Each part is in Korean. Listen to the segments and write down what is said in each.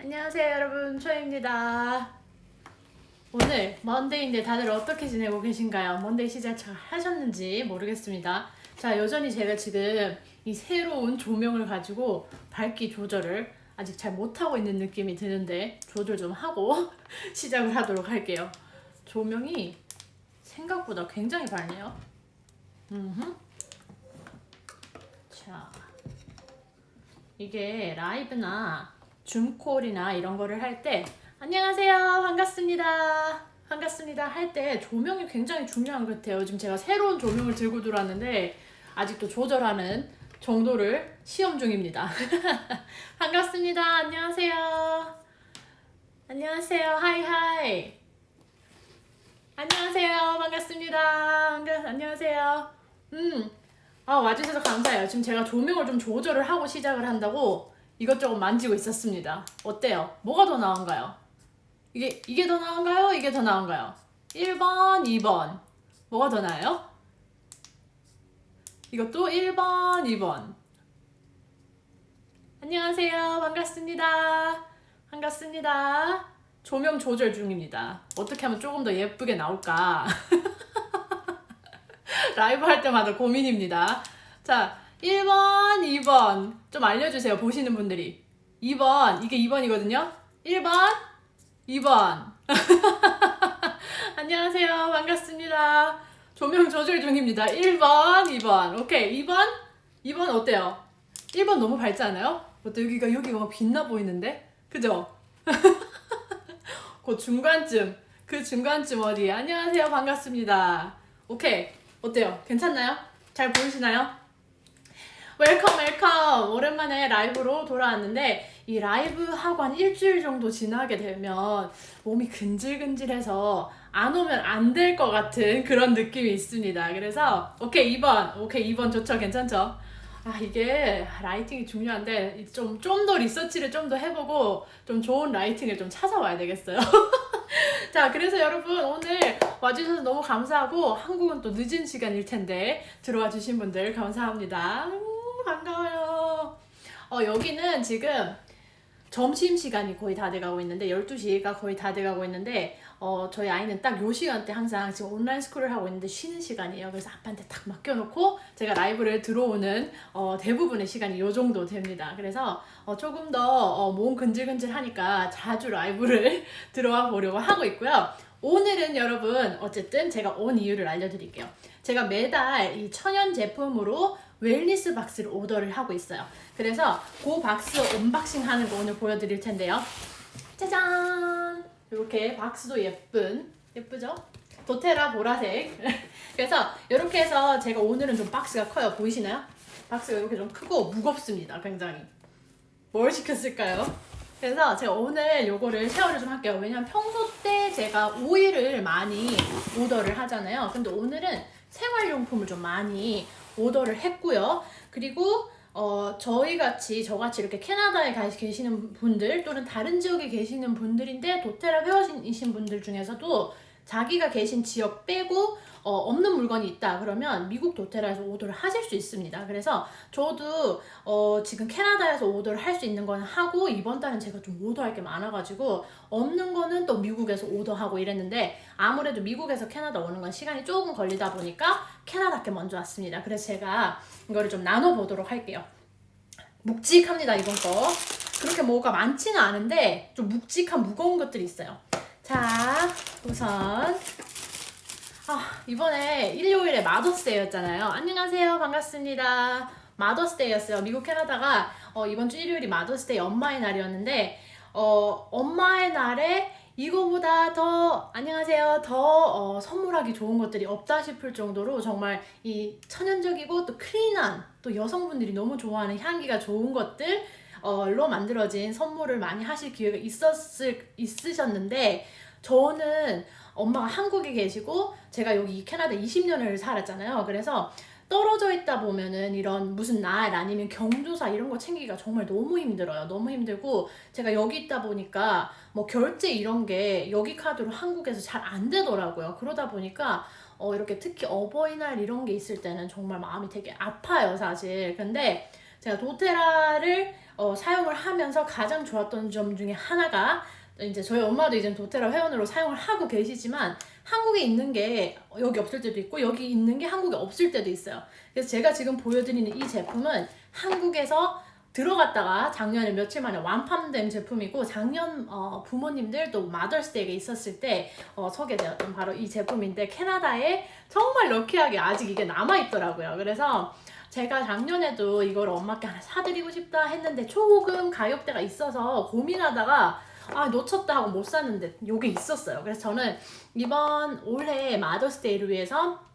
안녕하세요 여러분, 초입니다. 오늘 먼데이인데 다들 어떻게 지내고 계신가요? 먼데이 시작 잘 하셨는지 모르겠습니다. 자, 여전히 제가 지금 이 새로운 조명을 가지고 밝기 조절을 아직 잘 못하고 있는 느낌이 드는데 조절 좀 하고 시작을 하도록 할게요. 조명이 생각보다 굉장히 밝네요. 자, 이게 라이브나 줌콜이나 이런 거를 할 때 안녕하세요 반갑습니다 할 때 조명이 굉장히 중요한 것 같아요. 지금 제가 새로운 조명을 들고 들어왔는데 아직도 조절하는 정도를 시험 중입니다. 반갑습니다. 안녕하세요 하이하이. 안녕하세요 반갑습니다. 안녕하세요. 와주셔서 감사해요. 지금 제가 조명을 좀 조절을 하고 시작을 한다고 이것저것 만지고 있었습니다. 어때요? 뭐가 더 나은가요? 이게 더 나은가요? 이게 더 나은가요? 1번, 2번. 뭐가 더 나아요? 이것도 1번, 2번. 안녕하세요. 반갑습니다. 조명 조절 중입니다. 어떻게 하면 조금 더 예쁘게 나올까? 라이브 할 때마다 고민입니다. 자, 1번, 2번. 좀 알려주세요. 보시는 분들이. 2번. 이게 2번이거든요. 1번, 2번. 안녕하세요. 반갑습니다. 조명 조절 중입니다. 1번, 2번. 오케이. 2번? 2번 어때요? 1번 너무 밝지 않아요? 어때? 여기가 막 빛나 보이는데? 그죠? 그 중간쯤 어디? 안녕하세요. 반갑습니다. 오케이. 어때요? 괜찮나요? 잘 보이시나요? 웰컴. 오랜만에 라이브로 돌아왔는데 이 라이브 하고 한 일주일 정도 지나게 되면 몸이 근질근질해서 안 오면 안 될 것 같은 그런 느낌이 있습니다. 그래서 오케이 2번 좋죠. 괜찮죠? 이게 라이팅이 중요한데 좀 더 리서치를 좀 더 해보고 좀 좋은 라이팅을 좀 찾아와야 되겠어요. 자, 그래서 여러분 오늘 와주셔서 너무 감사하고 한국은 또 늦은 시간일 텐데 들어와 주신 분들 감사합니다. 반가워요. 여기는 지금 점심시간이 거의 다 돼가고 있는데 12시가 거의 다 돼가고 있는데 저희 아이는 딱 요 시간대 항상 지금 온라인 스쿨을 하고 있는데 쉬는 시간이에요. 그래서 아빠한테 딱 맡겨놓고 제가 라이브를 들어오는 대부분의 시간이 요 정도 됩니다. 그래서 조금 더 몸 근질근질 하니까 자주 라이브를 들어와 보려고 하고 있고요. 오늘은 여러분 어쨌든 제가 온 이유를 알려드릴게요. 제가 매달 이 천연 제품으로 웰니스 박스를 오더를 하고 있어요. 그래서 그 박스 언박싱 하는 거 오늘 보여드릴 텐데요. 짜잔! 이렇게 박스도 예쁘죠? 도테라 보라색. 그래서 이렇게 해서 제가 오늘은 좀 박스가 커요. 보이시나요? 박스가 이렇게 좀 크고 무겁습니다. 굉장히. 뭘 시켰을까요? 그래서 제가 오늘 요거를 쉐어를 좀 할게요. 왜냐면 평소 때 제가 오일을 많이 오더를 하잖아요. 근데 오늘은 생활용품을 좀 많이 오더를 했고요. 그리고 저같이 이렇게 캐나다에 계시는 분들 또는 다른 지역에 계시는 분들인데 도테라 회원이신 분들 중에서도 자기가 계신 지역 빼고 없는 물건이 있다 그러면 미국 도테라에서 오더를 하실 수 있습니다. 그래서 저도 지금 캐나다에서 오더를 할 수 있는 거는 하고 이번 달은 제가 좀 오더할 게 많아가지고 없는 거는 또 미국에서 오더하고 이랬는데 아무래도 미국에서 캐나다 오는 건 시간이 조금 걸리다 보니까 캐나다께 먼저 왔습니다. 그래서 제가 이거를 좀 나눠보도록 할게요. 묵직합니다 이번 거. 그렇게 뭐가 많지는 않은데 좀 묵직한 무거운 것들이 있어요. 자, 우선 이번에 일요일에 마더스데이였잖아요. 안녕하세요. 반갑습니다. 마더스데이였어요. 미국 캐나다가 이번 주 일요일이 마더스데이 엄마의 날이었는데 엄마의 날에 이거보다 더 안녕하세요. 더 선물하기 좋은 것들이 없다 싶을 정도로 정말 이 천연적이고 또 클린한 또 여성분들이 너무 좋아하는 향기가 좋은 것들로 만들어진 선물을 많이 하실 기회가 있으셨는데 저는 엄마가 한국에 계시고 제가 여기 캐나다 20년을 살았잖아요. 그래서 떨어져 있다 보면은 이런 무슨 날 아니면 경조사 이런 거 챙기기가 정말 너무 힘들어요. 너무 힘들고 제가 여기 있다 보니까 뭐 결제 이런 게 여기 카드로 한국에서 잘 안 되더라고요. 그러다 보니까 이렇게 특히 어버이날 이런 게 있을 때는 정말 마음이 되게 아파요, 사실. 근데 제가 도테라를 사용을 하면서 가장 좋았던 점 중에 하나가, 이제 저희 엄마도 이제 도테라 회원으로 사용을 하고 계시지만 한국에 있는 게 여기 없을 때도 있고 여기 있는 게 한국에 없을 때도 있어요. 그래서 제가 지금 보여드리는 이 제품은 한국에서 들어갔다가 작년에 며칠 만에 완판된 제품이고, 작년 부모님들 또 마더스데이가 있었을 때 소개되었던 바로 이 제품인데, 캐나다에 정말 럭키하게 아직 이게 남아있더라고요. 그래서 제가 작년에도 이걸 엄마께 하나 사드리고 싶다 했는데 조금 가격대가 있어서 고민하다가 놓쳤다 하고 못 샀는데 요게 있었어요. 그래서 저는 이번 올해 마더스데이를 위해서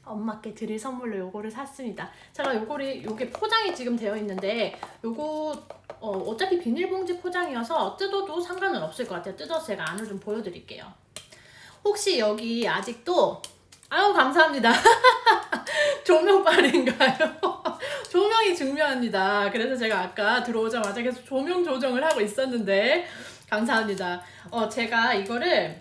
엄마께 드릴 선물로 요거를 샀습니다. 제가 요게 포장이 지금 되어 있는데, 요거 어차피 비닐봉지 포장이어서 뜯어도 상관은 없을 것 같아요. 뜯어서 제가 안을 좀 보여드릴게요. 혹시 여기 아직도, 아유 감사합니다. 조명빨인가요? 조명이 중요합니다. 그래서 제가 아까 들어오자마자 계속 조명 조정을 하고 있었는데, 감사합니다. 제가 이거를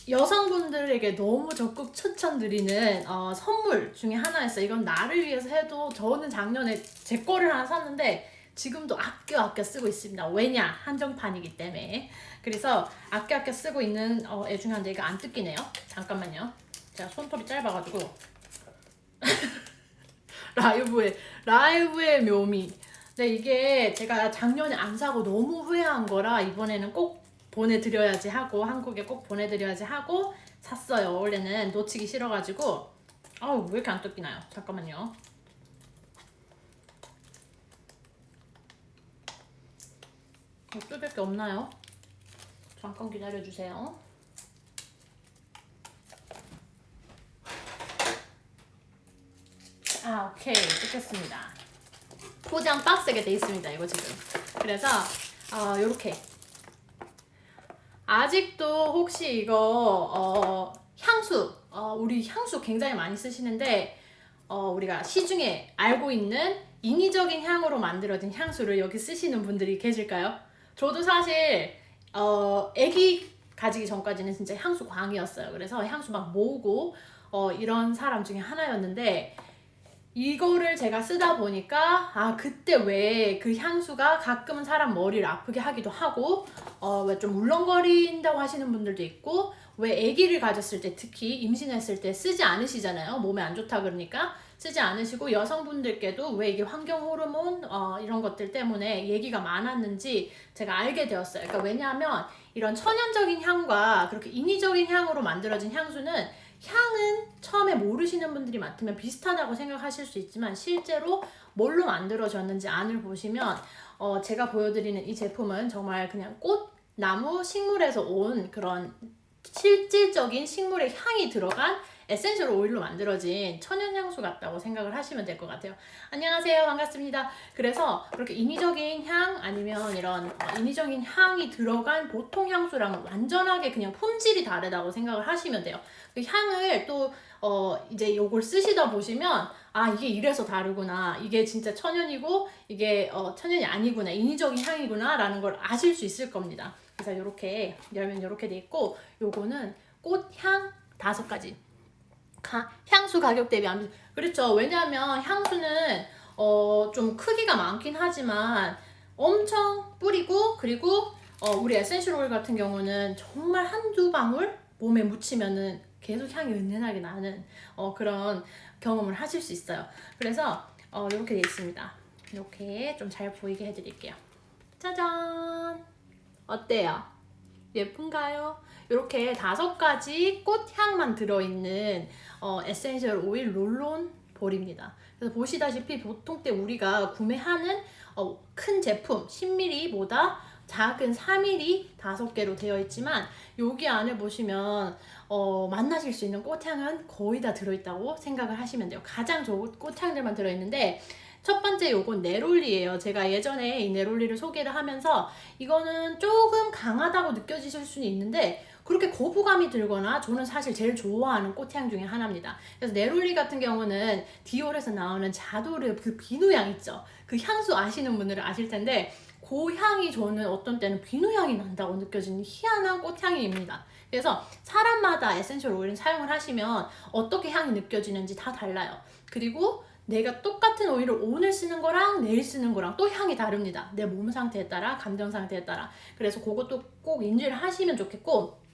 여성분들에게 너무 적극 추천드리는 선물 중에 하나였어요. 이건 나를 위해서 해도, 저는 작년에 제 거를 하나 샀는데 지금도 아껴 쓰고 있습니다. 왜냐? 한정판이기 때문에. 그래서 아껴 쓰고 있는 애 중에 한데, 이거 안 뜯기네요. 잠깐만요. 제가 손톱이 짧아가지고. 라이브의 묘미. 근데 이게 제가 작년에 안 사고 너무 후회한 거라 이번에는 꼭 보내드려야지 하고, 한국에 꼭 보내드려야지 하고 샀어요. 원래는 놓치기 싫어가지고. 왜 이렇게 안 뜯기나요? 잠깐만요. 뜯을 게 없나요? 잠깐 기다려주세요. 오케이. 뜯겠습니다. 포장 빡세게 돼 있습니다. 이거 지금. 그래서 요렇게. 아직도 혹시 이거 향수, 우리 향수 굉장히 많이 쓰시는데, 우리가 시중에 알고 있는 인위적인 향으로 만들어진 향수를 여기 쓰시는 분들이 계실까요? 저도 사실 애기 가지기 전까지는 진짜 향수 광이었어요. 그래서 향수 막 모으고 이런 사람 중에 하나였는데, 이거를 제가 쓰다 보니까 그때 왜 그 향수가 가끔은 사람 머리를 아프게 하기도 하고, 왜 좀 울렁거린다고 하시는 분들도 있고, 왜 아기를 가졌을 때, 특히 임신했을 때 쓰지 않으시잖아요. 몸에 안 좋다 그러니까 쓰지 않으시고, 여성분들께도 왜 이게 환경 호르몬 이런 것들 때문에 얘기가 많았는지 제가 알게 되었어요. 그러니까 왜냐하면 이런 천연적인 향과 그렇게 인위적인 향으로 만들어진 향수는, 향은 처음에 모르시는 분들이 많다면 비슷하다고 생각하실 수 있지만, 실제로 뭘로 만들어졌는지 안을 보시면 제가 보여드리는 이 제품은 정말 그냥 꽃, 나무, 식물에서 온 그런 실질적인 식물의 향이 들어간 에센셜 오일로 만들어진 천연 향수 같다고 생각을 하시면 될 것 같아요. 안녕하세요. 반갑습니다. 그래서 그렇게 인위적인 향, 아니면 이런 인위적인 향이 들어간 보통 향수랑 완전하게 그냥 품질이 다르다고 생각을 하시면 돼요. 그 향을 또 이제 요걸 쓰시다 보시면, 이게 이래서 다르구나, 이게 진짜 천연이고 이게 천연이 아니구나, 인위적인 향이구나 라는 걸 아실 수 있을 겁니다. 그래서 이렇게 열면 이렇게 돼 있고, 요거는 꽃향 5가지. 향수 가격 대비 안 비싸. 그렇죠. 왜냐하면 향수는 좀 크기가 많긴 하지만 엄청 뿌리고, 그리고 우리 에센셜 오일 같은 경우는 정말 한두 방울 몸에 묻히면은 계속 향이 은은하게 나는 그런 경험을 하실 수 있어요. 그래서 이렇게 돼 있습니다. 이렇게 좀 잘 보이게 해드릴게요. 짜잔! 어때요? 예쁜가요? 이렇게 5가지 꽃향만 들어있는 에센셜 오일 롤론 볼입니다. 그래서 보시다시피 보통 때 우리가 구매하는 큰 제품 10ml보다 작은 4mm 5개로 되어 있지만, 여기 안에 보시면 만나실 수 있는 꽃향은 거의 다 들어있다고 생각을 하시면 돼요. 가장 좋은 꽃향들만 들어있는데, 첫 번째 요건 네롤리예요. 제가 예전에 이 네롤리를 소개를 하면서 이거는 조금 강하다고 느껴지실 수는 있는데 그렇게 거부감이 들거나, 저는 사실 제일 좋아하는 꽃향 중에 하나입니다. 그래서 네롤리 같은 경우는 디올에서 나오는 자도르 그 비누향 있죠. 그 향수 아시는 분들은 아실 텐데, 그 향이 저는 어떤 때는 비누향이 난다고 느껴지는 희한한 꽃향입니다. 그래서 사람마다 에센셜 오일을 사용을 하시면 어떻게 향이 느껴지는지 다 달라요. 그리고 내가 똑같은 오일을 오늘 쓰는 거랑 내일 쓰는 거랑 또 향이 다릅니다. 내 몸 상태에 따라, 감정 상태에 따라. 그래서 그것도 꼭 인지를 하시면 좋겠고,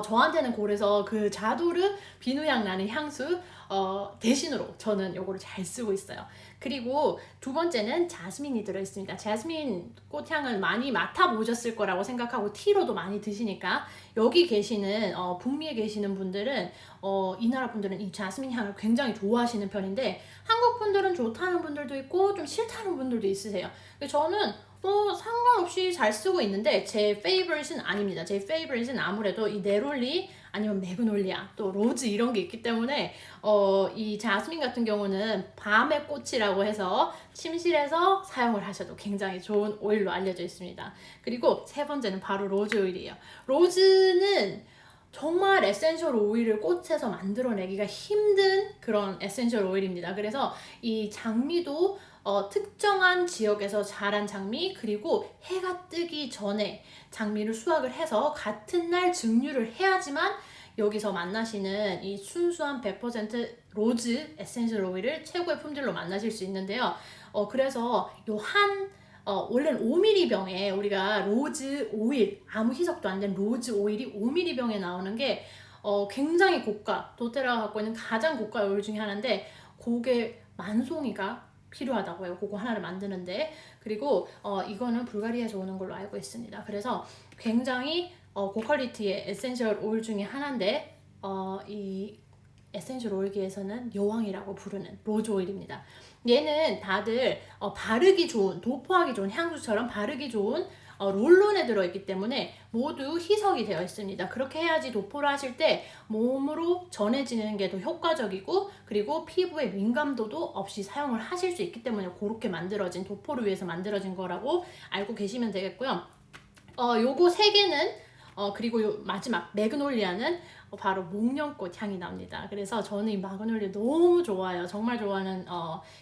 저한테는 그래서 그 자도르 비누향 나는 향수 대신으로 저는 요거를 잘 쓰고 있어요. 그리고 두 번째는 자스민이 들어있습니다. 자스민 꽃향을 많이 맡아보셨을 거라고 생각하고 티로도 많이 드시니까 여기 계시는 북미에 계시는 분들은 이 나라 분들은 이 자스민 향을 굉장히 좋아하시는 편인데 한국 분들은 좋다는 분들도 있고 좀 싫다는 분들도 있으세요. 저는 상관없이 잘 쓰고 있는데 제 페이버릿은 아닙니다. 제 페이버릿은 아무래도 이 네롤리 아니면 매그놀리아 또 로즈 이런 게 있기 때문에 이 자스민 같은 경우는 밤의 꽃이라고 해서 침실에서 사용을 하셔도 굉장히 좋은 오일로 알려져 있습니다. 그리고 세 번째는 바로 로즈 오일이에요. 로즈는 정말 에센셜 오일을 꽃에서 만들어내기가 힘든 그런 에센셜 오일입니다. 그래서 이 장미도 특정한 지역에서 자란 장미 그리고 해가 뜨기 전에 장미를 수확을 해서 같은 날 증류를 해야지만 여기서 만나시는 이 순수한 100% 로즈 에센셜 오일을 최고의 품질로 만나실 수 있는데요. 그래서 원래는 5ml 병에 우리가 로즈 오일, 아무 희석도 안 된 로즈 오일이 5ml 병에 나오는 게 굉장히 고가, 도테라가 갖고 있는 가장 고가 오일 중에 하나인데 그게 만송이가 필요하다고 해요. 그거 하나를 만드는데. 그리고 이거는 불가리아에서 오는 걸로 알고 있습니다. 그래서 굉장히 고퀄리티의 에센셜 오일 중에 하나인데 이 에센셜 오일계에서는 여왕이라고 부르는 로즈 오일입니다. 얘는 다들 바르기 좋은, 도포하기 좋은 향수처럼 바르기 좋은 롤론에 들어있기 때문에 모두 희석이 되어 있습니다. 그렇게 해야지 도포를 하실 때 몸으로 전해지는 게 더 효과적이고 그리고 피부의 민감도도 없이 사용을 하실 수 있기 때문에 그렇게 만들어진 도포를 위해서 만들어진 거라고 알고 계시면 되겠고요. 요거 세 개는 그리고 요 마지막 매그놀리아는 바로 목련꽃 향이 납니다. 그래서 저는 이 마그놀리아 너무 좋아요. 정말 좋아하는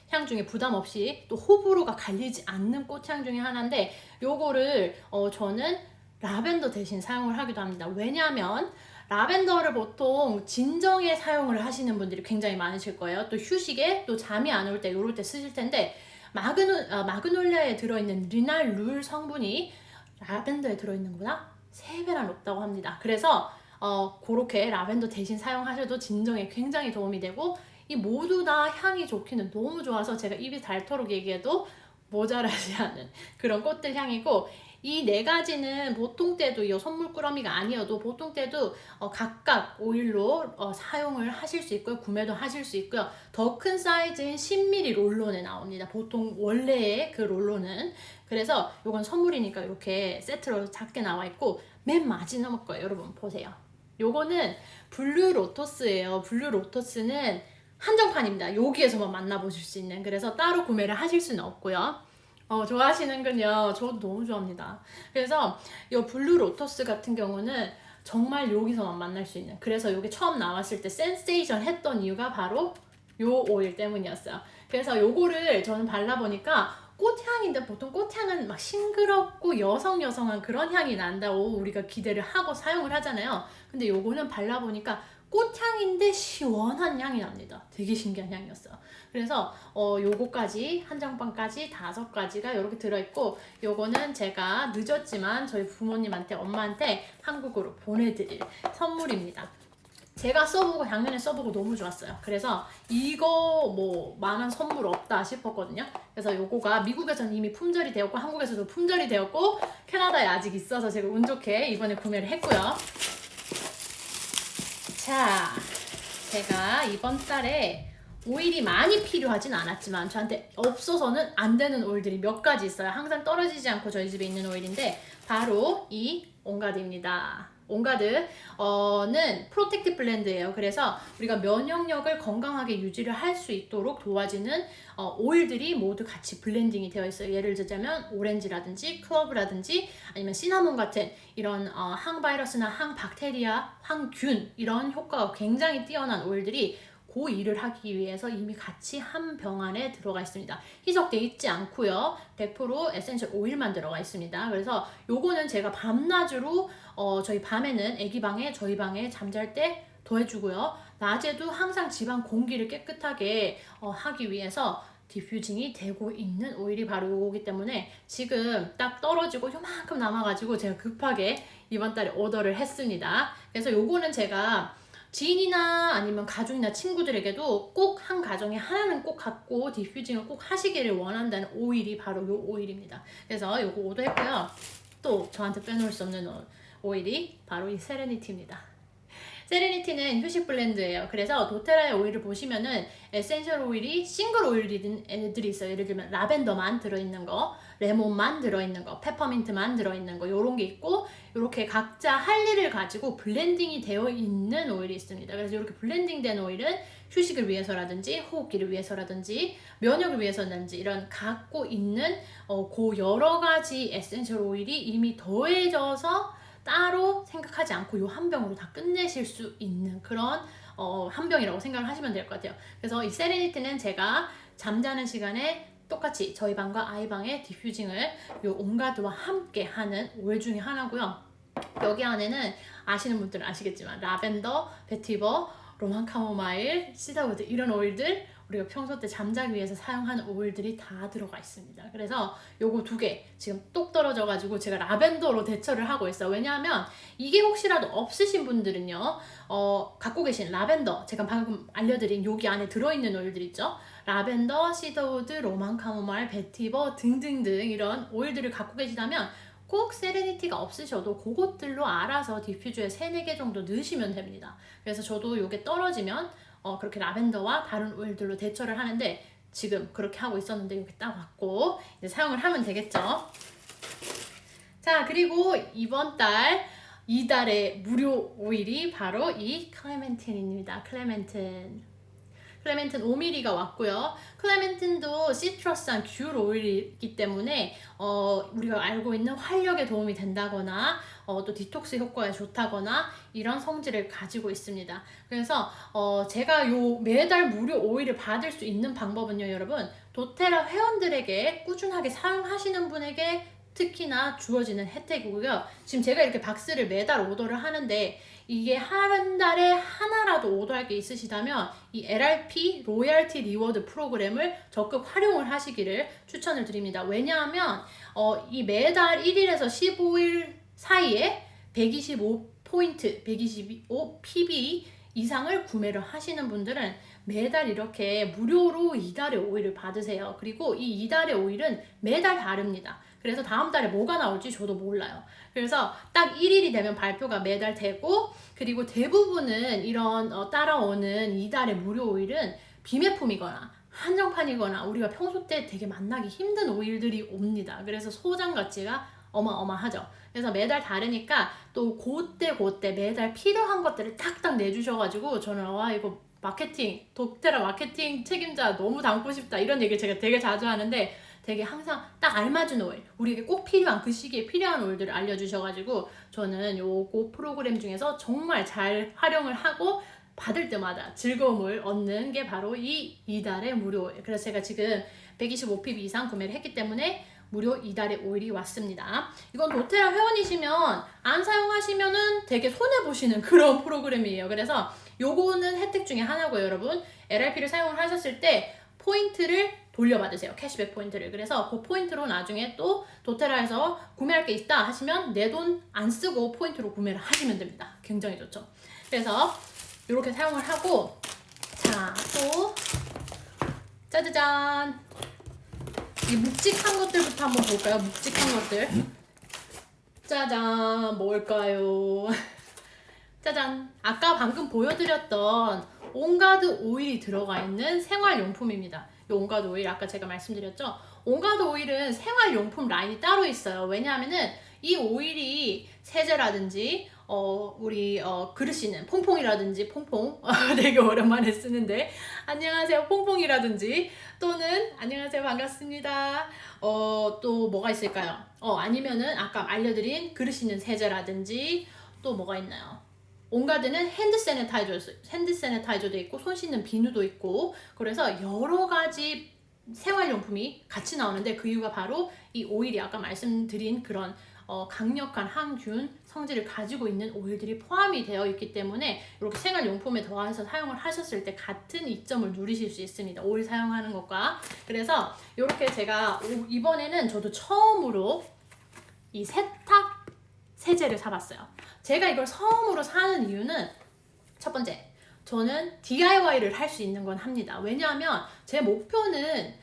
향 중에 부담 없이 또 호불호가 갈리지 않는 꽃향 중에 하나인데 요거를 저는 라벤더 대신 사용을 하기도 합니다. 왜냐하면 라벤더를 보통 진정에 사용을 하시는 분들이 굉장히 많으실 거예요. 또 휴식에 또 잠이 안 올 때 이럴 때 쓰실 텐데 마그놀리아에 들어있는 리날룰 성분이 라벤더에 들어있는 것보다 3배나 높다고 합니다. 그래서 그렇게 라벤더 대신 사용하셔도 진정에 굉장히 도움이 되고 이 모두 다 향이 좋기는 너무 좋아서 제가 입이 닳도록 얘기해도 모자라지 않은 그런 꽃들 향이고 이 네 가지는 보통 때도 이 선물꾸러미가 아니어도 보통 때도 각각 오일로 사용을 하실 수 있고요. 구매도 하실 수 있고요. 더 큰 사이즈인 10ml 롤론에 나옵니다. 보통 원래의 그 롤론은. 그래서 이건 선물이니까 이렇게 세트로 작게 나와 있고 맨 마지막 거예요. 여러분 보세요. 요거는 블루 로토스예요. 블루 로토스는 한정판입니다. 여기에서만 만나보실 수 있는. 그래서 따로 구매를 하실 수는 없고요. 좋아하시는군요. 저도 너무 좋아합니다. 그래서 이 블루 로토스 같은 경우는 정말 여기서만 만날 수 있는. 그래서 이게 처음 나왔을 때 센세이션 했던 이유가 바로 요 오일 때문이었어요. 그래서 요거를 저는 발라보니까 꽃향인데 보통 꽃향은 막 싱그럽고 여성한 그런 향이 난다고 우리가 기대를 하고 사용을 하잖아요. 근데 요거는 발라보니까 꽃향인데 시원한 향이 납니다. 되게 신기한 향이었어요. 그래서 요거까지 한정판까지 5가지가 이렇게 들어있고 요거는 제가 늦었지만 저희 부모님한테 엄마한테 한국으로 보내드릴 선물입니다. 제가 써보고 작년에 써보고 너무 좋았어요. 그래서 이거 뭐 만한 선물 없다 싶었거든요. 그래서 요거가 미국에서는 이미 품절이 되었고 한국에서도 품절이 되었고 캐나다에 아직 있어서 제가 운 좋게 이번에 구매를 했고요. 자, 제가 이번 달에 오일이 많이 필요하진 않았지만 저한테 없어서는 안 되는 오일들이 몇 가지 있어요. 항상 떨어지지 않고 저희 집에 있는 오일인데 바로 이 온가드입니다. 온가드는 프로텍티브 블렌드예요. 그래서 우리가 면역력을 건강하게 유지를 할 수 있도록 도와주는 오일들이 모두 같이 블렌딩이 되어 있어요. 예를 들자면 오렌지라든지 클로브라든지 아니면 시나몬 같은 이런 항바이러스나 항박테리아, 항균 이런 효과가 굉장히 뛰어난 오일들이 그 일을 하기 위해서 이미 같이 한 병 안에 들어가 있습니다. 희석되어 있지 않고요. 100% 에센셜 오일만 들어가 있습니다. 그래서 요거는 제가 밤낮으로 저희 밤에는 애기 방에 저희 방에 잠잘 때 더해주고요. 낮에도 항상 집안 공기를 깨끗하게 하기 위해서 디퓨징이 되고 있는 오일이 바로 요거기 때문에 지금 딱 떨어지고 요만큼 남아가지고 제가 급하게 이번 달에 오더를 했습니다. 그래서 요거는 제가 지인이나 아니면 가족이나 친구들에게도 꼭 한 가정에 하나는 꼭 갖고 디퓨징을 꼭 하시기를 원한다는 오일이 바로 요 오일입니다. 그래서 요거 오더했고요. 또 저한테 빼놓을 수 없는 오일이 바로 이 세레니티입니다. 세레니티는 휴식 블렌드예요. 그래서 도테라의 오일을 보시면은 에센셜 오일이 싱글 오일인 애들이 있어요. 예를 들면 라벤더만 들어있는 거, 레몬만 들어있는 거, 페퍼민트만 들어있는 거 요런 게 있고 이렇게 각자 할 일을 가지고 블렌딩이 되어 있는 오일이 있습니다. 그래서 이렇게 블렌딩된 오일은 휴식을 위해서라든지 호흡기를 위해서라든지 면역을 위해서라든지 이런 갖고 있는 그 여러 가지 에센셜 오일이 이미 더해져서 따로 생각하지 않고 요 한 병으로 다 끝내실 수 있는 그런 한 병이라고 생각을 하시면 될 것 같아요. 그래서 이 세레니티는 제가 잠자는 시간에 똑같이 저희 방과 아이 방에 디퓨징을 요 온가드와 함께 하는 오일 중에 하나고요. 여기 안에는 아시는 분들은 아시겠지만 라벤더, 베티버, 로만 카모마일, 시다우드 이런 오일들 우리가 평소 때 잠자기 위해서 사용하는 오일들이 다 들어가 있습니다. 그래서 요거 두 개 지금 똑 떨어져 가지고 제가 라벤더로 대처를 하고 있어요. 왜냐하면 이게 혹시라도 없으신 분들은요 갖고 계신 라벤더 제가 방금 알려드린 여기 안에 들어있는 오일들 있죠. 라벤더, 시더우드, 로만 카모마일, 베티버 등등등 이런 오일들을 갖고 계시다면 꼭 세레니티가 없으셔도 그것들로 알아서 디퓨저에 3-4개 정도 넣으시면 됩니다. 그래서 저도 요게 떨어지면 그렇게 라벤더와 다른 오일들로 대처를 하는데 지금 그렇게 하고 있었는데 이렇게 딱 왔고 이제 사용을 하면 되겠죠. 자, 그리고 이번 달 이달의 무료 오일이 바로 이 클레멘틴입니다. 클레멘틴 5ml가 왔고요. 클레멘틴도 시트러스한 귤 오일이기 때문에 우리가 알고 있는 활력에 도움이 된다거나 또 디톡스 효과에 좋다거나 이런 성질을 가지고 있습니다. 그래서 제가 요 매달 무료 오일을 받을 수 있는 방법은요, 여러분 도테라 회원들에게 꾸준하게 사용하시는 분에게 특히나 주어지는 혜택이고요. 지금 제가 이렇게 박스를 매달 오더를 하는데 이게 한 달에 하나라도 오더할 게 있으시다면 이 LRP 로열티 리워드 프로그램을 적극 활용을 하시기를 추천을 드립니다. 왜냐하면 이 매달 1일에서 15일 사이에 125포인트, 125 PB 이상을 구매를 하시는 분들은 매달 이렇게 무료로 이달의 오일을 받으세요. 그리고 이 이달의 오일은 매달 다릅니다. 그래서 다음 달에 뭐가 나올지 저도 몰라요. 그래서 딱 1일이 되면 발표가 매달 되고 그리고 대부분은 이런 따라오는 이달의 무료 오일은 비매품이거나 한정판이거나 우리가 평소 때 되게 만나기 힘든 오일들이 옵니다. 그래서 소장 가치가 어마어마하죠. 그래서 매달 다르니까 또 그때 매달 필요한 것들을 딱딱 내주셔가지고 저는 이거 마케팅, 도테라 마케팅 책임자 너무 담고 싶다 이런 얘기를 제가 되게 자주 하는데 되게 항상 딱 알맞은 오일, 우리에게 꼭 필요한 그 시기에 필요한 오일들을 알려주셔가지고 저는 요거 프로그램 중에서 정말 잘 활용을 하고 받을 때마다 즐거움을 얻는 게 바로 이달의 무료 오일. 그래서 제가 지금 125pb 이상 구매를 했기 때문에 무료 이달의 오일이 왔습니다. 이건 도테라 회원이시면 안 사용하시면은 되게 손해보시는 그런 프로그램이에요. 그래서 요거는 혜택 중에 하나고요, 여러분. LRP를 사용을 하셨을 때 포인트를 돌려받으세요. 캐시백 포인트를. 그래서 그 포인트로 나중에 또 도테라에서 구매할 게 있다 하시면 내 돈 안 쓰고 포인트로 구매를 하시면 됩니다. 굉장히 좋죠. 그래서 이렇게 사용을 하고 자, 또 짜자잔 이 묵직한 것들부터 한번 볼까요? 묵직한 것들. 짜잔, 뭘까요? 짜잔, 아까 방금 보여드렸던 온가드 오일이 들어가 있는 생활용품입니다. 이 온가드 오일 아까 제가 말씀드렸죠? 온가드 오일은 생활용품 라인이 따로 있어요. 왜냐하면은 이 오일이 세제라든지 우리 그릇 씻는 퐁퐁이라든지 퐁퐁 되게 오랜만에 쓰는데 안녕하세요 퐁퐁이라든지 또는 안녕하세요 반갑습니다 또 뭐가 있을까요? 아니면은 아까 알려드린 그릇 씻는 세제라든지 또 뭐가 있나요? 온가드는 핸드 세니타이저도 있고 손 씻는 비누도 있고 그래서 여러 가지 생활용품이 같이 나오는데 그 이유가 바로 이 오일이 아까 말씀드린 그런 강력한 항균 성질을 가지고 있는 오일들이 포함이 되어 있기 때문에 이렇게 생활용품에 더해서 사용을 하셨을 때 같은 이점을 누리실 수 있습니다. 오일 사용하는 것과. 그래서 이렇게 제가 이번에는 저도 처음으로 이 세탁 세제를 사봤어요. 제가 이걸 처음으로 사는 이유는 첫 번째, 저는 DIY를 할 수 있는 건 합니다. 왜냐하면 제 목표는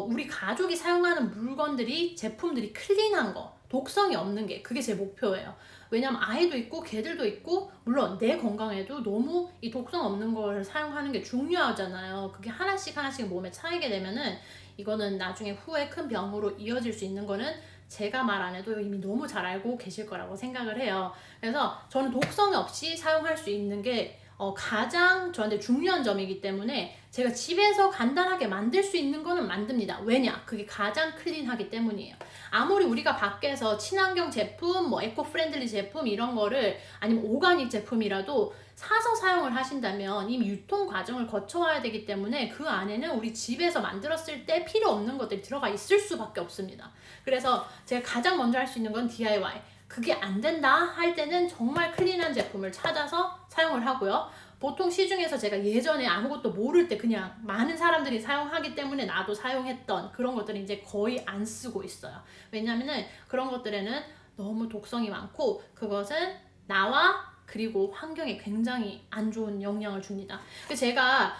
우리 가족이 사용하는 물건들이, 제품들이 클린한 거, 독성이 없는 게 그게 제 목표예요. 왜냐면 아이도 있고 개들도 있고 물론 내 건강에도 너무 이 독성 없는 걸 사용하는 게 중요하잖아요. 그게 하나씩 하나씩 몸에 차이게 되면은 이거는 나중에 후에 큰 병으로 이어질 수 있는 거는 제가 말 안 해도 이미 너무 잘 알고 계실 거라고 생각을 해요. 그래서 저는 독성 없이 사용할 수 있는 게 가장 저한테 중요한 점이기 때문에 제가 집에서 간단하게 만들 수 있는 거는 만듭니다. 왜냐? 그게 가장 클린하기 때문이에요. 아무리 우리가 밖에서 친환경 제품, 뭐 에코 프렌들리 제품 이런 거를 아니면 오가닉 제품이라도 사서 사용을 하신다면 이미 유통 과정을 거쳐와야 되기 때문에 그 안에는 우리 집에서 만들었을 때 필요 없는 것들이 들어가 있을 수밖에 없습니다. 그래서 제가 가장 먼저 할 수 있는 건 DIY. 그게 안 된다 할 때는 정말 클린한 제품을 찾아서 사용을 하고요. 보통 시중에서 제가 예전에 아무것도 모를 때 그냥 많은 사람들이 사용하기 때문에 나도 사용했던 그런 것들은 이제 거의 안 쓰고 있어요. 왜냐면은 그런 것들에는 너무 독성이 많고 그것은 나와 그리고 환경에 굉장히 안 좋은 영향을 줍니다. 제가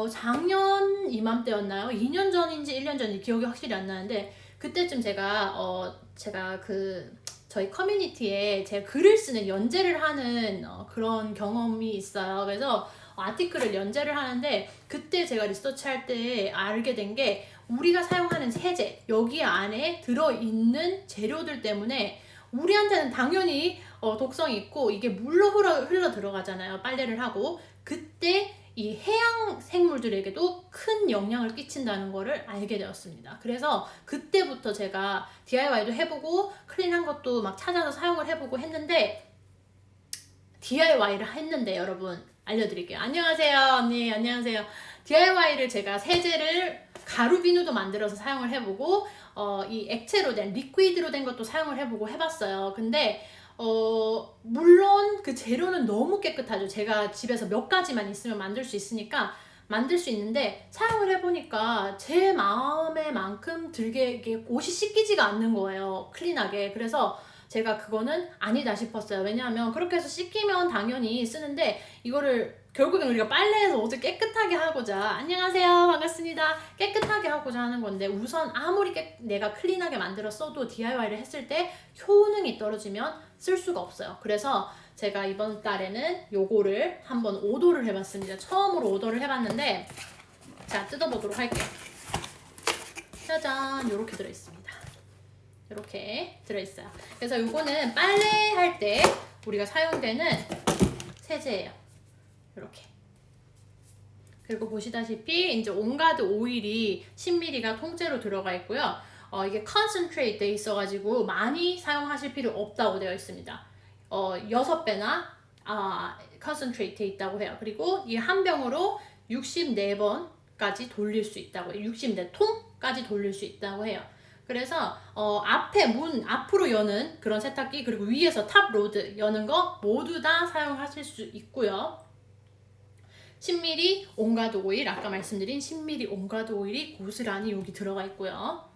작년 이맘때였나요? 2년 전인지 1년 전인지 기억이 확실히 안 나는데 그때쯤 제가 저희 커뮤니티에 제가 글을 쓰는 연재를 하는 그런 경험이 있어요. 그래서 아티클을 연재를 하는데 그때 제가 리서치할 때 알게 된 게 우리가 사용하는 세제 여기 안에 들어있는 재료들 때문에 우리한테는 당연히 독성이 있고 이게 물로 흘러 들어가잖아요. 빨래를 하고 그때 이 해양 생물들에게도 큰 영향을 끼친다는 거를 알게 되었습니다. 그래서 그때부터 제가 DIY도 해보고 클린한 것도 막 찾아서 사용을 해보고 했는데 DIY를 했는데 여러분 알려드릴게요. 안녕하세요 언니 안녕하세요. DIY를 제가 세제를 가루 비누도 만들어서 사용을 해보고 이 액체로 된 리퀴드로 된 것도 사용을 해보고 해봤어요. 근데 물론 그 재료는 너무 깨끗하죠. 제가 집에서 몇 가지만 있으면 만들 수 있으니까 만들 수 있는데 사용을 해보니까 제 마음에 만큼 들게 이게 옷이 씻기지가 않는 거예요. 클린하게. 그래서 제가 그거는 아니다 싶었어요. 왜냐하면 그렇게 해서 씻기면 당연히 쓰는데 이거를 결국엔 우리가 빨래해서 옷을 깨끗하게 하고자 안녕하세요 반갑습니다 깨끗하게 하고자 하는 건데 우선 아무리 내가 클린하게 만들었어도 DIY를 했을 때 효능이 떨어지면 쓸 수가 없어요. 그래서 제가 이번 달에는 요거를 한번 오더를 해봤습니다. 처음으로 오더를 해봤는데 자 뜯어보도록 할게요. 짜잔 요렇게 들어있습니다. 이렇게 들어있어요. 그래서 요거는 빨래할 때 우리가 사용되는 세제예요. 이렇게. 그리고 보시다시피 이제 온가드 오일이 10ml가 통째로 들어가 있고요. 이게 concentrate 돼 있어가지고 많이 사용하실 필요 없다고 되어 있습니다. 6배나 concentrate 돼 있다고 해요. 그리고 이 한 병으로 64번까지 돌릴 수 있다고 해요. 64통까지 돌릴 수 있다고 해요. 그래서 앞에 문 앞으로 여는 그런 세탁기 그리고 위에서 탑 로드 여는 거 모두 다 사용하실 수 있고요. 10ml 온가드 오일 아까 말씀드린 10ml 온가드 오일이 고스란히 여기 들어가 있고요.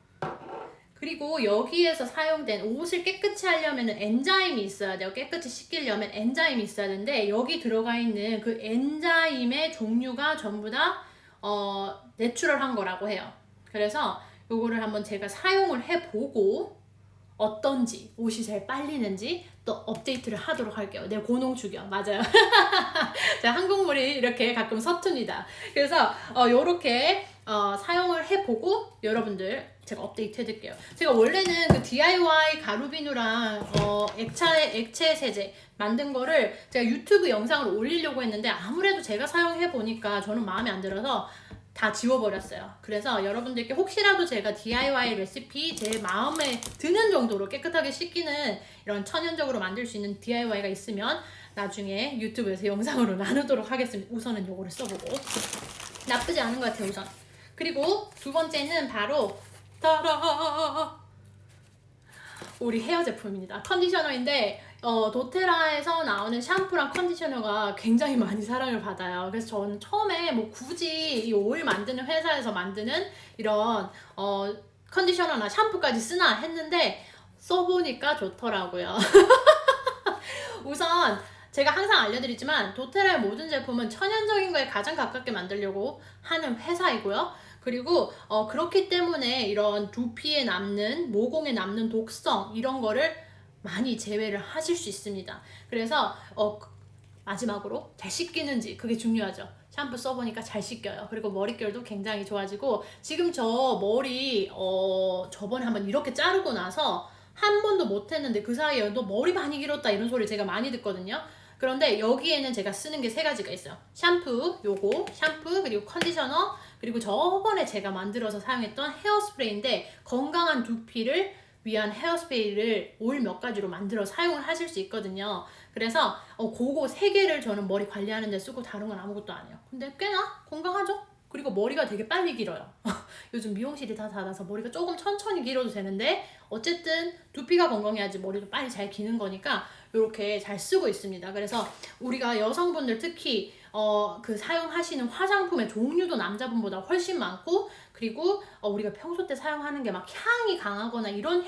그리고 여기에서 사용된 옷을 깨끗이 하려면 엔자임이 있어야 돼요. 깨끗이 씻기려면 엔자임이 있어야 되는데 여기 들어가 있는 그 엔자임의 종류가 전부 다 내추럴한 거라고 해요. 그래서 요거를 한번 제가 사용을 해보고 어떤지 옷이 잘 빨리는지 또 업데이트를 하도록 할게요. 네, 고농축이요. 맞아요. 제가 한국말이 이렇게 가끔 서툽니다. 그래서 요렇게 사용을 해보고 여러분들 제가 업데이트 해드릴게요. 제가 원래는 그 DIY 가루비누랑 액체 세제 만든 거를 제가 유튜브 영상으로 올리려고 했는데 아무래도 제가 사용해보니까 저는 마음에 안 들어서 다 지워버렸어요. 그래서 여러분들께 혹시라도 제가 DIY 레시피 제 마음에 드는 정도로 깨끗하게 씻기는 이런 천연적으로 만들 수 있는 DIY가 있으면 나중에 유튜브에서 영상으로 나누도록 하겠습니다. 우선은 요거를 써보고 나쁘지 않은 것 같아요. 우선 그리고 두 번째는 바로 따라 우리 헤어 제품입니다. 컨디셔너인데 도테라에서 나오는 샴푸랑 컨디셔너가 굉장히 많이 사랑을 받아요. 그래서 저는 처음에 뭐 굳이 이 오일 만드는 회사에서 만드는 이런 컨디셔너나 샴푸까지 쓰나 했는데 써보니까 좋더라고요. 우선 제가 항상 알려드리지만 도테라의 모든 제품은 천연적인 거에 가장 가깝게 만들려고 하는 회사이고요. 그리고 그렇기 때문에 이런 두피에 남는, 모공에 남는 독성 이런 거를 많이 제외를 하실 수 있습니다. 그래서 마지막으로 잘 씻기는지 그게 중요하죠. 샴푸 써보니까 잘 씻겨요. 그리고 머릿결도 굉장히 좋아지고 지금 저 머리 저번에 한번 이렇게 자르고 나서 한 번도 못했는데 그 사이에 너 머리 많이 길었다 이런 소리 제가 많이 듣거든요. 그런데 여기에는 제가 쓰는 게 세 가지가 있어요. 샴푸, 요거 샴푸, 그리고 컨디셔너, 그리고 저번에 제가 만들어서 사용했던 헤어스프레이인데 건강한 두피를 위한 헤어스프레이를 오일 몇 가지로 만들어 사용을 하실 수 있거든요. 그래서 그거 세 개를 저는 머리 관리하는 데 쓰고 다른 건 아무것도 안 해요. 근데 꽤나 건강하죠? 그리고 머리가 되게 빨리 길어요. 요즘 미용실이 다 닫아서 머리가 조금 천천히 길어도 되는데 어쨌든 두피가 건강해야지 머리도 빨리 잘 기는 거니까 이렇게 잘 쓰고 있습니다. 그래서 우리가 여성분들 특히 그 사용하시는 화장품의 종류도 남자분보다 훨씬 많고 그리고 우리가 평소 때 사용하는 게 막 향이 강하거나 이런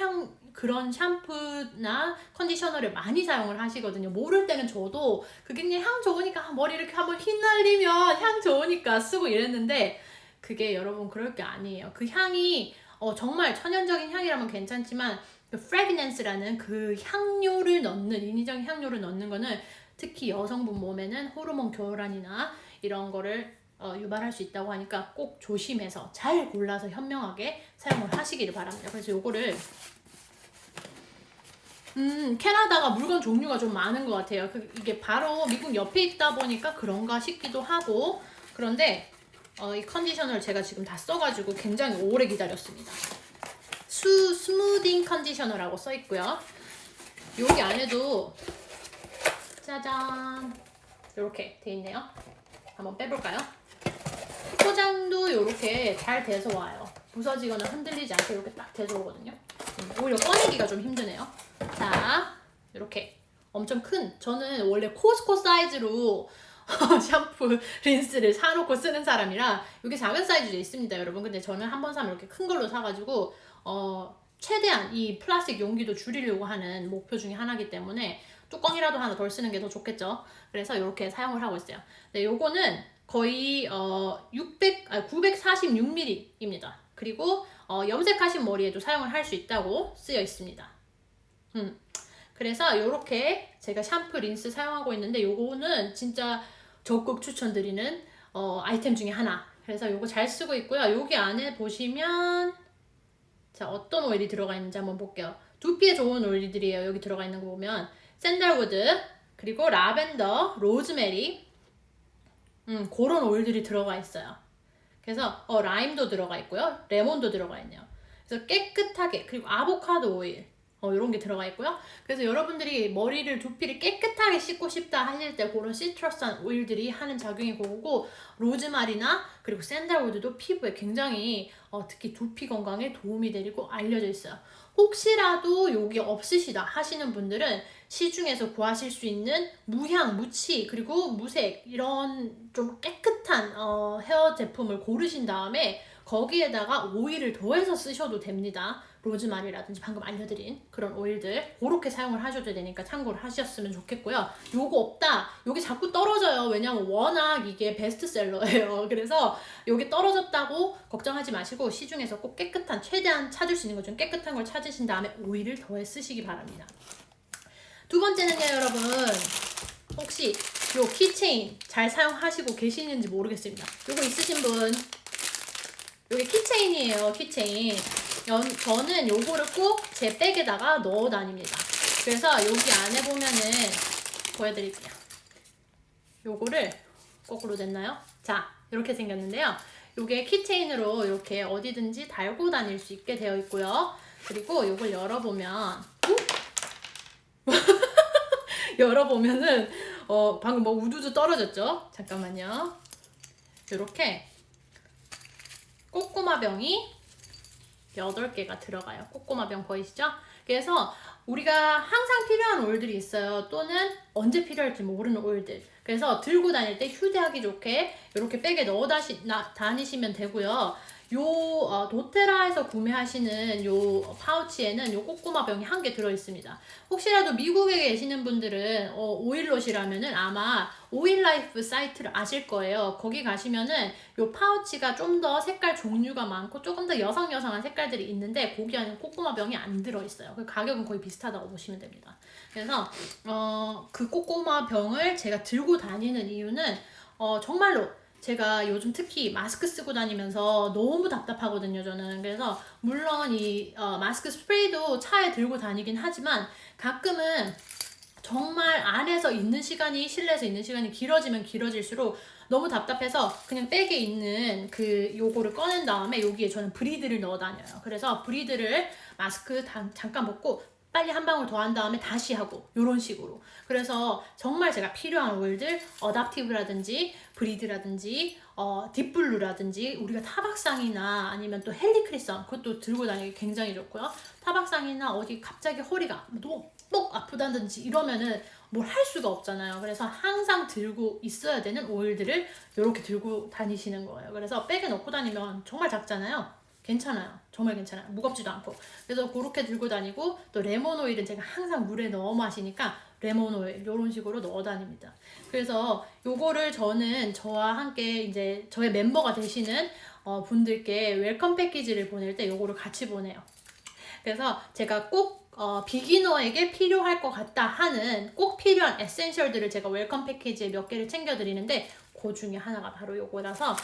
그런 샴푸나 컨디셔너를 많이 사용을 하시거든요. 모를 때는 저도 그게 그냥 향 좋으니까 머리 이렇게 한번 휘날리면 향 좋으니까 쓰고 이랬는데 그게 여러분 그럴 게 아니에요. 그 향이 정말 천연적인 향이라면 괜찮지만 그 프래그넌스라는 그 향료를 넣는 인위적인 향료를 넣는 거는 특히 여성분 몸에는 호르몬 교란이나 이런 거를 유발할 수 있다고 하니까 꼭 조심해서 잘 골라서 현명하게 사용을 하시기를 바랍니다. 그래서 요거를 캐나다가 물건 종류가 좀 많은 것 같아요. 이게 바로 미국 옆에 있다 보니까 그런가 싶기도 하고 그런데 이 컨디셔너를 제가 지금 다 써가지고 굉장히 오래 기다렸습니다. 스무딩 컨디셔너라고 써있고요. 여기 안에도 짜잔 이렇게 돼 있네요. 한번 빼볼까요? 포장도 이렇게 잘 돼서 와요. 부서지거나 흔들리지 않게 이렇게 딱 돼서 오거든요. 오히려 꺼내기가 좀 힘드네요. 자, 이렇게 엄청 큰 저는 원래 코스코 사이즈로 샴푸, 린스를 사놓고 쓰는 사람이라 이게 작은 사이즈도 있습니다, 여러분. 근데 저는 한 번 사면 이렇게 큰 걸로 사가지고 최대한 이 플라스틱 용기도 줄이려고 하는 목표 중에 하나이기 때문에 뚜껑이라도 하나 덜 쓰는 게 더 좋겠죠. 그래서 이렇게 사용을 하고 있어요. 네, 요거는 거의 946ml입니다. 그리고 염색하신 머리에도 사용을 할 수 있다고 쓰여 있습니다. 그래서 이렇게 제가 샴푸, 린스 사용하고 있는데 요거는 진짜 적극 추천드리는 아이템 중에 하나. 그래서 요거 잘 쓰고 있고요. 여기 안에 보시면 자 어떤 오일이 들어가 있는지 한번 볼게요. 두피에 좋은 오일들이에요. 여기 들어가 있는 거 보면 샌들우드, 그리고 라벤더, 로즈메리 그런 오일들이 들어가 있어요. 그래서 라임도 들어가 있고요. 레몬도 들어가 있네요. 그래서 깨끗하게, 그리고 아보카도 오일 이런 게 들어가 있고요. 그래서 여러분들이 머리를, 두피를 깨끗하게 씻고 싶다 하실 때 그런 시트러스한 오일들이 하는 작용이 그거고, 로즈마리나 그리고 샌들우드도 피부에 굉장히 특히 두피 건강에 도움이 되고 알려져 있어요. 혹시라도 여기 없으시다 하시는 분들은 시중에서 구하실 수 있는 무향, 무치, 그리고 무색 이런 좀 깨끗한 헤어 제품을 고르신 다음에 거기에다가 오일을 더해서 쓰셔도 됩니다. 로즈마리라든지 방금 알려드린 그런 오일들 그렇게 사용을 하셔도 되니까 참고를 하셨으면 좋겠고요. 요거 없다, 요게 자꾸 떨어져요. 왜냐면 워낙 이게 베스트셀러예요. 그래서 요게 떨어졌다고 걱정하지 마시고 시중에서 꼭 깨끗한, 최대한 찾을 수 있는 것 중 깨끗한 걸 찾으신 다음에 오일을 더해 쓰시기 바랍니다. 두 번째는요, 여러분, 혹시 요 키체인 잘 사용하시고 계시는지 모르겠습니다. 요거 있으신 분, 요게 키체인이에요. 키체인. 저는 요거를 꼭 제 백에다가 넣어 다닙니다. 그래서 여기 안에 보면은 보여드릴게요. 요거를 거꾸로 됐나요? 자, 이렇게 생겼는데요. 요게 키체인으로 이렇게 어디든지 달고 다닐 수 있게 되어 있고요. 그리고 요걸 열어보면 열어보면은 방금 뭐 우두두 떨어졌죠? 잠깐만요. 요렇게 꼬꼬마병이 8개가 들어가요. 꼬꼬마병 보이시죠? 그래서 우리가 항상 필요한 오일들이 있어요. 또는 언제 필요할지 모르는 오일들. 그래서 들고 다닐 때 휴대하기 좋게 이렇게 백에 넣어 다니시면 되고요. 요 도테라에서 구매하시는 요 파우치에는 요 꼬꼬마병이 1개 들어있습니다. 혹시라도 미국에 계시는 분들은 오일롯이라면은 아마 오일라이프 사이트를 아실 거예요. 거기 가시면은 요 파우치가 좀 더 색깔 종류가 많고 조금 더 여성여성한 색깔들이 있는데 거기 안에 꼬꼬마병이 안 들어있어요. 그 가격은 거의 비슷하다고 보시면 됩니다. 그래서 그 꼬꼬마병을 제가 들고 다니는 이유는 정말로 제가 요즘 특히 마스크 쓰고 다니면서 너무 답답하거든요, 저는. 그래서 물론 이 마스크 스프레이도 차에 들고 다니긴 하지만 가끔은 정말 안에서 있는 시간이, 실내에서 있는 시간이 길어지면 길어질수록 너무 답답해서 그냥 백에 있는 요거를 꺼낸 다음에 여기에 저는 브리드를 넣어 다녀요. 그래서 브리드를 마스크 잠깐 벗고 빨리 한 방울 더 한 다음에 다시 하고 요런 식으로. 그래서 정말 제가 필요한 오일들 어답티브라든지 브리드라든지 딥블루라든지 우리가 타박상이나 아니면 또 헬리크리선 그것도 들고 다니기 굉장히 좋고요. 타박상이나 어디 갑자기 허리가 너무 뻑 아프다든지 이러면은 뭘 할 수가 없잖아요. 그래서 항상 들고 있어야 되는 오일들을 이렇게 들고 다니시는 거예요. 그래서 백에 넣고 다니면 정말 작잖아요. 괜찮아요. 정말 괜찮아요. 무겁지도 않고. 그래서 그렇게 들고 다니고 또 레몬 오일은 제가 항상 물에 넣어 마시니까 레몬 오일 이런 식으로 넣어 다닙니다. 그래서 요거를 저는 저와 함께 이제 저의 멤버가 되시는 분들께 웰컴 패키지를 보낼 때 요거를 같이 보내요. 그래서 제가 꼭 비기너에게 필요할 것 같다 하는 꼭 필요한 에센셜들을 제가 웰컴 패키지에 몇 개를 챙겨드리는데 그 중에 하나가 바로 요거라서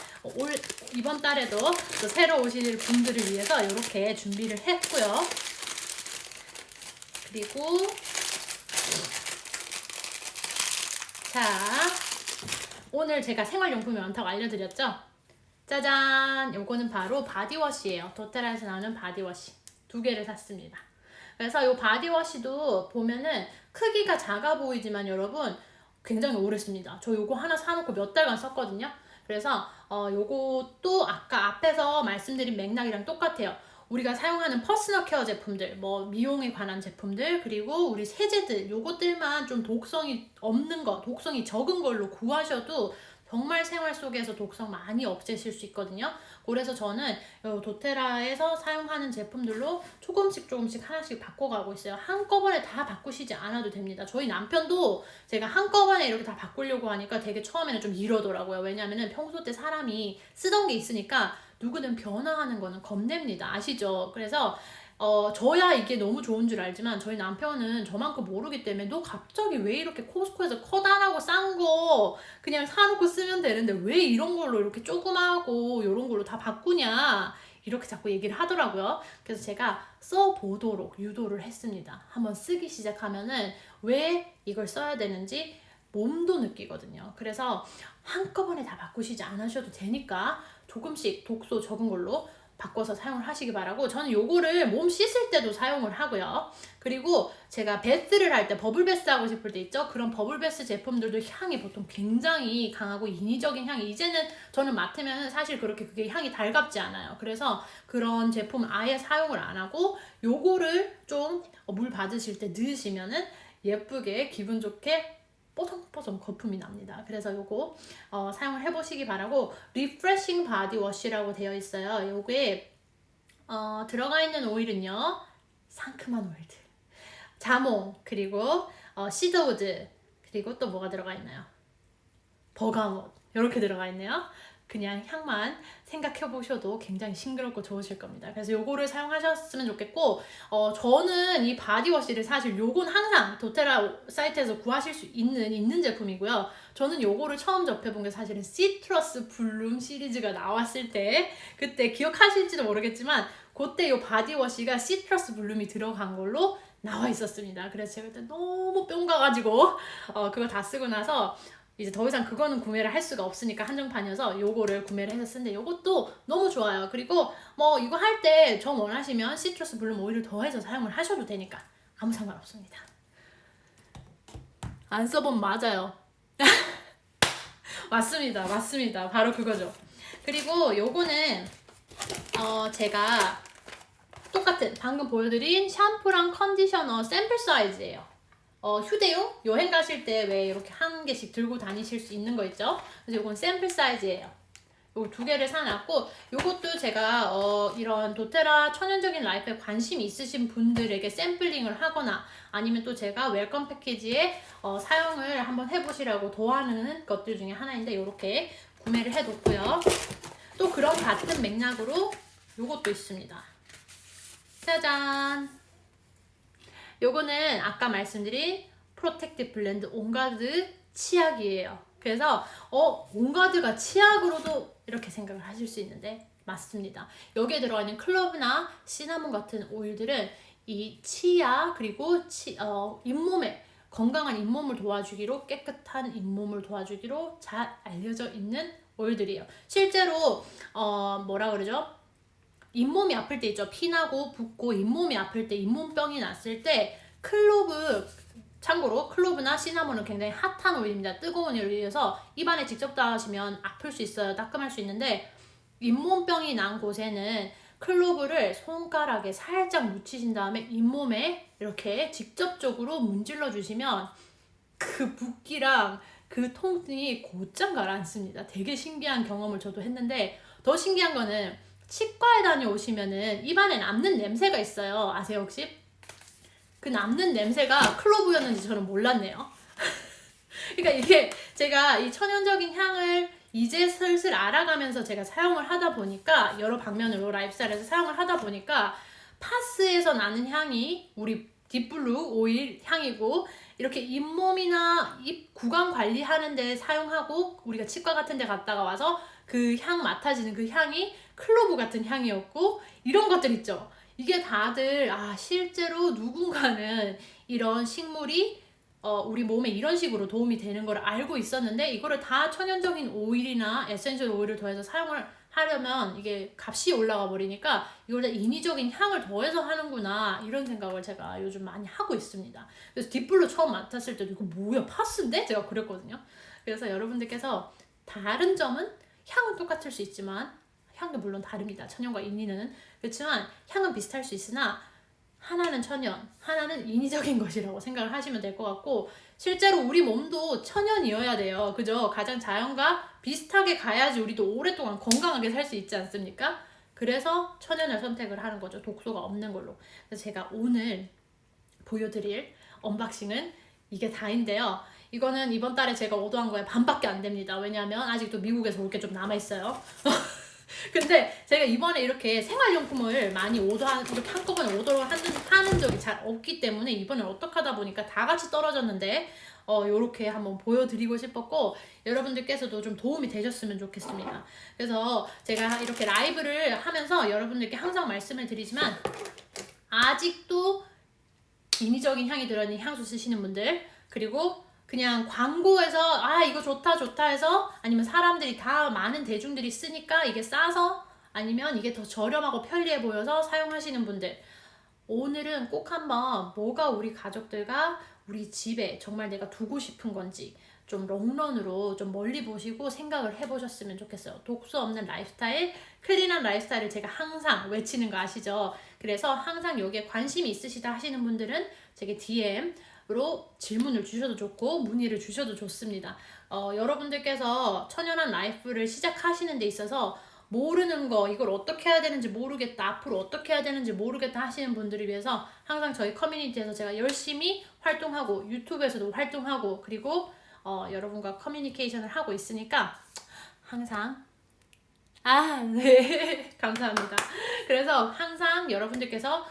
이번 달에도 또 새로 오실 분들을 위해서 이렇게 준비를 했고요. 그리고 자, 오늘 제가 생활용품이 많다고 알려드렸죠? 짜잔! 요거는 바로 바디워시예요. 도테라에서 나오는 바디워시 2개를 샀습니다. 그래서 이 바디워시도 보면은 크기가 작아 보이지만 여러분 굉장히 오래 씁니다. 저 요거 하나 사놓고 몇 달간 썼거든요. 그래서 요것도 아까 앞에서 말씀드린 맥락이랑 똑같아요. 우리가 사용하는 퍼스널 케어 제품들, 뭐 미용에 관한 제품들, 그리고 우리 세제들, 요것들만 좀 독성이 없는 거, 독성이 적은 걸로 구하셔도 정말 생활 속에서 독성 많이 없애실 수 있거든요. 그래서 저는 도테라에서 사용하는 제품들로 조금씩 하나씩 바꿔가고 있어요. 한꺼번에 다 바꾸시지 않아도 됩니다. 저희 남편도 제가 한꺼번에 이렇게 다 바꾸려고 하니까 되게 처음에는 좀 이러더라고요. 왜냐면은 평소 때 사람이 쓰던 게 있으니까 누구든 변화하는 거는 겁냅니다. 아시죠? 그래서 저야 이게 너무 좋은 줄 알지만 저희 남편은 저만큼 모르기 때문에 너 갑자기 왜 이렇게 코스코에서 커다랗고 싼 거 그냥 사놓고 쓰면 되는데 왜 이런 걸로 이렇게 조그마하고 이런 걸로 다 바꾸냐 이렇게 자꾸 얘기를 하더라고요. 그래서 제가 써보도록 유도를 했습니다. 한번 쓰기 시작하면은 왜 이걸 써야 되는지 몸도 느끼거든요. 그래서 한꺼번에 다 바꾸시지 않으셔도 되니까 조금씩 독소 적은 걸로 바꿔서 사용을 하시기 바라고 저는 요거를 몸 씻을 때도 사용을 하고요. 그리고 제가 베스를 할 때 버블 베스 하고 싶을 때 있죠. 그런 버블 베스 제품들도 향이 보통 굉장히 강하고 인위적인 향이 이제는 저는 맡으면 사실 그렇게 그게 향이 달갑지 않아요. 그래서 그런 제품 아예 사용을 안 하고 요거를 좀 물 받으실 때 넣으시면은 예쁘게 기분 좋게 뽀송뽀송 거품이 납니다. 그래서 요거 사용을 해보시기 바라고 리프레싱 바디워시라고 되어 있어요. 요게 들어가 있는 오일은요 상큼한 오일들 자몽 그리고 시더우드 그리고 또 뭐가 들어가 있나요? 버가못 이렇게 들어가 있네요. 그냥 향만 생각해 보셔도 굉장히 싱그럽고 좋으실 겁니다. 그래서 요거를 사용하셨으면 좋겠고 저는 이 바디워시를 사실 요건 항상 도테라 사이트에서 구하실 수 있는 제품이고요. 저는 요거를 처음 접해본 게 사실은 시트러스 블룸 시리즈가 나왔을 때 그때 기억하실지도 모르겠지만 그때 요 바디워시가 시트러스 블룸이 들어간 걸로 나와 있었습니다. 그래서 제가 그때 너무 뿅 가가지고 그거 다 쓰고 나서 이제 더 이상 그거는 구매를 할 수가 없으니까 한정판이어서 요거를 구매를 해서 쓰는데 요것도 너무 좋아요. 그리고 뭐 이거 할 때 정 원하시면 시트러스 블룸 오일을 더해서 사용을 하셔도 되니까 아무 상관없습니다. 안 써본 맞아요. 맞습니다. 바로 그거죠. 그리고 요거는 제가 똑같은 방금 보여드린 샴푸랑 컨디셔너 샘플 사이즈예요. 휴대용 여행 가실 때 왜 이렇게 한 개씩 들고 다니실 수 있는 거 있죠? 그래서 이건 샘플 사이즈예요. 요 두 개를 사놨고, 요것도 제가 이런 도테라 천연적인 라이프에 관심이 있으신 분들에게 샘플링을 하거나 아니면 또 제가 웰컴 패키지에 사용을 한번 해보시라고 도와하는 것들 중에 하나인데, 요렇게 구매를 해뒀고요. 또 그런 같은 맥락으로 요것도 있습니다. 짜잔! 요거는 아까 말씀드린 프로텍티브 블렌드 온가드 치약이에요. 그래서 온가드가 치약으로도 이렇게 생각을 하실 수 있는데 맞습니다. 여기에 들어가 있는 클로브나 시나몬 같은 오일들은 이 치약 그리고 잇몸에 건강한 잇몸을 도와주기로, 깨끗한 잇몸을 도와주기로 잘 알려져 있는 오일들이에요. 실제로 뭐라 그러죠? 잇몸이 아플 때 있죠. 피나고 붓고 잇몸이 아플 때, 잇몸병이 났을 때 참고로 클로브나 시나몬은 굉장히 핫한 오일입니다. 뜨거운 오일이어서 입안에 직접 닿으시면 아플 수 있어요. 따끔할 수 있는데, 잇몸병이 난 곳에는 클로브를 손가락에 살짝 묻히신 다음에 잇몸에 이렇게 직접적으로 문질러 주시면 그 붓기랑 그 통증이 곧장 가라앉습니다. 되게 신기한 경험을 저도 했는데, 더 신기한 거는 치과에 다녀오시면은 입안에 남는 냄새가 있어요. 아세요 혹시? 그 남는 냄새가 클로브였는지 저는 몰랐네요. 그러니까 이게 제가 이 천연적인 향을 이제 슬슬 알아가면서 제가 사용을 하다 보니까, 여러 방면으로 라이프스타일에서 사용을 하다 보니까 파스에서 나는 향이 우리 딥블루 오일 향이고, 이렇게 잇몸이나 입 구강 관리하는 데 사용하고 우리가 치과 같은 데 갔다가 와서 그 향 맡아지는 그 향이 클로브 같은 향이었고, 이런 것들 있죠. 이게 다들 실제로 누군가는 이런 식물이 우리 몸에 이런 식으로 도움이 되는 걸 알고 있었는데, 이거를 다 천연적인 오일이나 에센셜 오일을 더해서 사용을 하려면 이게 값이 올라가 버리니까 이걸 다 인위적인 향을 더해서 하는구나, 이런 생각을 제가 요즘 많이 하고 있습니다. 그래서 딥블루 처음 맡았을 때도 이거 뭐야, 파스인데? 제가 그랬거든요. 그래서 여러분들께서 다른 점은 향은 똑같을 수 있지만, 향도 물론 다릅니다. 천연과 인위는. 그렇지만 향은 비슷할 수 있으나 하나는 천연, 하나는 인위적인 것이라고 생각을 하시면 될 것 같고, 실제로 우리 몸도 천연이어야 돼요. 그죠? 가장 자연과 비슷하게 가야지 우리도 오랫동안 건강하게 살 수 있지 않습니까? 그래서 천연을 선택을 하는 거죠. 독소가 없는 걸로. 그래서 제가 오늘 보여드릴 언박싱은 이게 다인데요. 이거는 이번 달에 제가 오더한 거에 반밖에 안 됩니다. 왜냐하면 아직도 미국에서 올 게 좀 남아있어요. 근데 제가 이번에 이렇게 생활용품을 많이 이렇게 한꺼번에 오더를 하는 적이 잘 없기 때문에 이번에 어떻게 하다 보니까 다 같이 떨어졌는데 요렇게 한번 보여드리고 싶었고, 여러분들께서도 좀 도움이 되셨으면 좋겠습니다. 그래서 제가 이렇게 라이브를 하면서 여러분들께 항상 말씀을 드리지만, 아직도 인위적인 향이 들어있는 향수 쓰시는 분들, 그리고 그냥 광고에서 이거 좋다 해서, 아니면 사람들이 다 많은 대중들이 쓰니까 이게 싸서, 아니면 이게 더 저렴하고 편리해 보여서 사용하시는 분들, 오늘은 꼭 한번 뭐가 우리 가족들과 우리 집에 정말 내가 두고 싶은 건지 좀 롱런으로 좀 멀리 보시고 생각을 해보셨으면 좋겠어요. 독소 없는 라이프스타일, 클린한 라이프스타일을 제가 항상 외치는 거 아시죠? 그래서 항상 여기에 관심이 있으시다 하시는 분들은 제게 DM으로 질문을 주셔도 좋고 문의를 주셔도 좋습니다. 여러분들께서 천연한 라이프를 시작하시는 데 있어서 모르는 거, 이걸 어떻게 해야 되는지 모르겠다, 앞으로 어떻게 해야 되는지 모르겠다 하시는 분들을 위해서 항상 저희 커뮤니티에서 제가 열심히 활동하고, 유튜브에서도 활동하고, 그리고 여러분과 커뮤니케이션을 하고 있으니까 항상 네 감사합니다. 그래서 항상 여러분들께서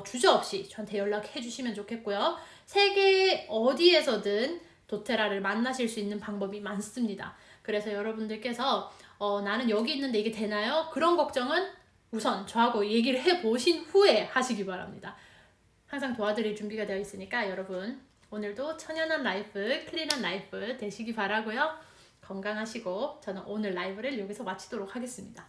주저없이 저한테 연락해 주시면 좋겠고요. 세계 어디에서든 도테라를 만나실 수 있는 방법이 많습니다. 그래서 여러분들께서 나는 여기 있는데 이게 되나요? 그런 걱정은 우선 저하고 얘기를 해보신 후에 하시기 바랍니다. 항상 도와드릴 준비가 되어 있으니까 여러분 오늘도 천연한 라이프, 클린한 라이프 되시기 바라고요. 건강하시고 저는 오늘 라이브를 여기서 마치도록 하겠습니다.